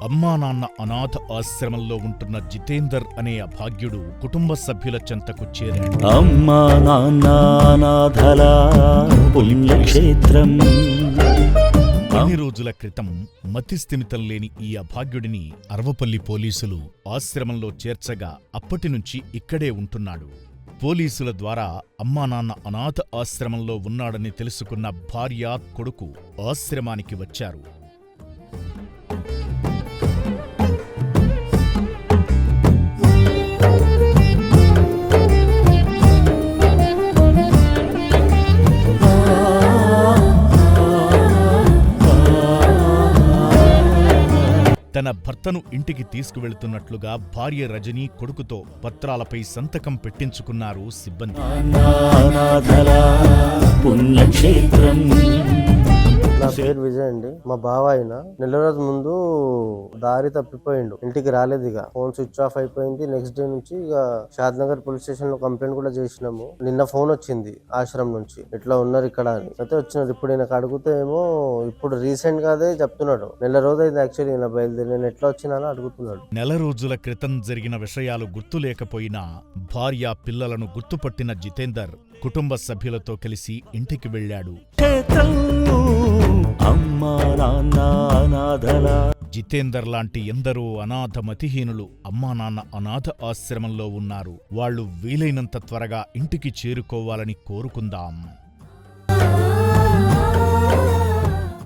అమ్మా నాన్న అనాథ ఆశ్రమంలో ఉంటున్న జితేందర్ అనే అభాగ్యుడు కుటుంబ సభ్యుల చెంతకు చేరాడు. అమ్మా నాన్న అనాథల పుణ్యక్షేత్రం. కొన్ని రోజుల క్రితం మతిస్థిమితం లేని ఈ అభాగ్యుడిని అరవపల్లి పోలీసులు ఆశ్రమంలో చేర్చగా అప్పటినుంచి ఇక్కడే ఉంటున్నాడు. పోలీసుల ద్వారా అమ్మా నాన్న అనాథ ఆశ్రమంలో ఉన్నాడని తెలుసుకున్న భార్య, కొడుకు ఆశ్రమానికి వచ్చారు. తన భర్తను ఇంటికి తీసుకువెళుతున్నట్లుగా భార్య రజనీ కొడుకుతో పత్రాలపై సంతకం పెట్టించుకున్నారు సిబ్బంది. నా పేరు విజయ్ అండి. మా బావ అయినా నెల రోజు ముందు దారి తప్పిపోయిండు, ఇంటికి రాలేదు. ఇక ఫోన్ స్విచ్ ఆఫ్ అయిపోయింది. నెక్స్ట్ డే నుంచి ఇక షాద్నగర్ పోలీస్ స్టేషన్ లో కంప్లైంట్ కూడా చేసినాము. నిన్న ఫోన్ వచ్చింది ఆశ్రమం నుంచి, ఇట్లా ఉన్నారు ఇక్కడ అని అయితే వచ్చినారు. ఇప్పుడు ఈయనకు అడిగితే ఏమో ఇప్పుడు రీసెంట్ గా అదే చెప్తున్నాడు. నెల రోజు అయితే యాక్చువల్లీ ఈయన బయలుదేరి నేను ఎట్లా వచ్చినానో అడుగుతున్నాడు. నెల రోజుల క్రితం జరిగిన విషయాలు గుర్తులేకపోయినా భార్య, పిల్లలను గుర్తుపట్టిన జితేందర్ కుటుంబ సభ్యులతో కలిసి ఇంటికి వెళ్లాడు. జితేందర్ లాంటి ఎందరో అనాథ మతిహీనులు అమ్మా నాన్న అనాథ ఆశ్రమంలో ఉన్నారు. వాళ్లు వీలైనంత త్వరగా ఇంటికి చేరుకోవాలని కోరుకుందాం.